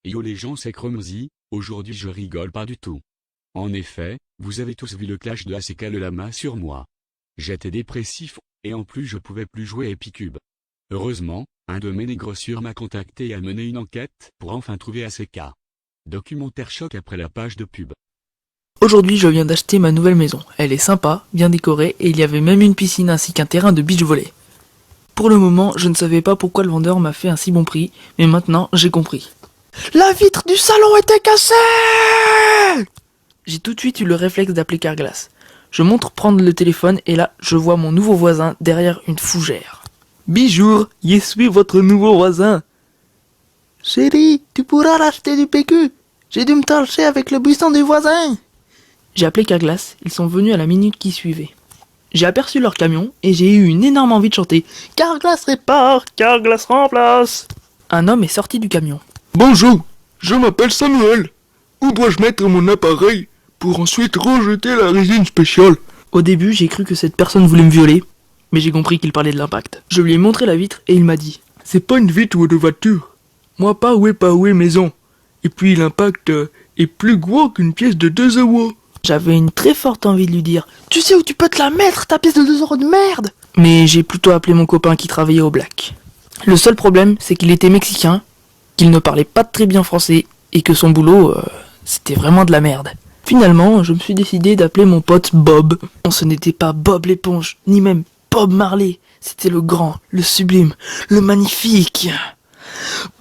Yo les gens, c'est Cromzy. Aujourd'hui je rigole pas du tout. En effet, vous avez tous vu le clash de ACK le lama sur moi. J'étais dépressif, et en plus je pouvais plus jouer Epicube. Heureusement, un de mes négocieurs m'a contacté et a mené une enquête pour enfin trouver ACK. Documentaire choc après la page de pub. Aujourd'hui, je viens d'acheter ma nouvelle maison. Elle est sympa, bien décorée et il y avait même une piscine ainsi qu'un terrain de beach volley. Pour le moment, je ne savais pas pourquoi le vendeur m'a fait un si bon prix, mais maintenant j'ai compris. La vitre du salon était cassée! J'ai tout de suite eu le réflexe d'appeler Carglass. Je montre prendre le téléphone et là, je vois mon nouveau voisin derrière une fougère. Bijour, je suis votre nouveau voisin. Chérie, tu pourras racheter du PQ. J'ai dû me torcher avec le buisson du voisin. J'ai appelé Carglass, ils sont venus à la minute qui suivait. J'ai aperçu leur camion et j'ai eu une énorme envie de chanter « Carglass répare, Carglass remplace !» Un homme est sorti du camion. Bonjour, je m'appelle Samuel. Où dois-je mettre mon appareil pour ensuite rejeter la résine spéciale? Au début, j'ai cru que cette personne voulait me violer, mais j'ai compris qu'il parlait de l'impact. Je lui ai montré la vitre et il m'a dit « C'est pas une vitre de voiture. Moi pas maison. Et puis l'impact est plus gros qu'une pièce de 2 euros. » J'avais une très forte envie de lui dire « Tu sais où tu peux te la mettre, ta pièce de 2 euros de merde !» Mais j'ai plutôt appelé mon copain qui travaillait au Black. Le seul problème, c'est qu'il était mexicain, qu'il ne parlait pas très bien français, et que son boulot, c'était vraiment de la merde. Finalement, je me suis décidé d'appeler mon pote Bob. Non, ce n'était pas Bob l'éponge, ni même Bob Marley. C'était le grand, le sublime, le magnifique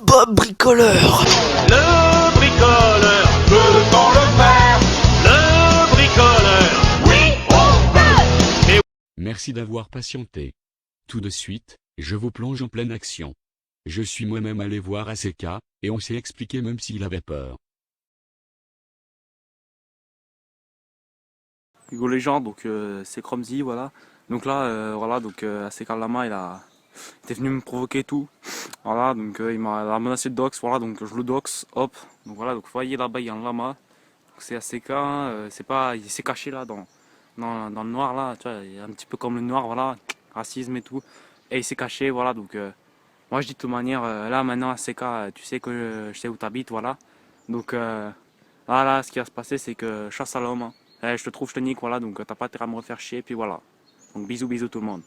Bob Bricoleur. Le bricoleur, peut-on le faire? Le bricoleur, oui, on peut. Merci d'avoir patienté. Tout de suite, je vous plonge en pleine action. Je suis moi-même allé voir ACK, et on s'est expliqué même s'il avait peur. Hugo les gens, donc c'est Cromzy, voilà. Donc là, voilà, donc ACK Lama, il était venu me provoquer tout. Voilà, donc il m'a menacé de dox, voilà, donc je le dox, hop. Donc voilà, donc vous voyez là-bas, il y a un lama. C'est ACK, c'est pas, il s'est caché là dans le noir là, tu vois, il est un petit peu comme le noir, voilà, racisme et tout. Et il s'est caché, voilà, donc moi je dis de toute manière, là maintenant ACK, tu sais que je sais où t'habites, voilà. Donc là, ce qui va se passer, c'est que chasse à l'homme. Hein. Je te trouve, je te nique, voilà, donc t'as pas intérêt à me refaire chier, puis voilà. Donc bisous tout le monde.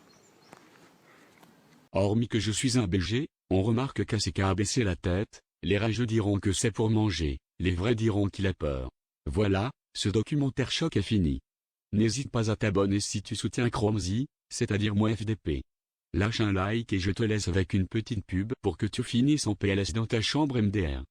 Hormis que je suis un BG, on remarque qu'ACK a baissé la tête, les rageux diront que c'est pour manger, les vrais diront qu'il a peur. Voilà, ce documentaire choc est fini. N'hésite pas à t'abonner si tu soutiens Cromzy, c'est-à-dire moi FDP. Lâche un like et je te laisse avec une petite pub pour que tu finisses en PLS dans ta chambre MDR.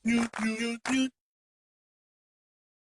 You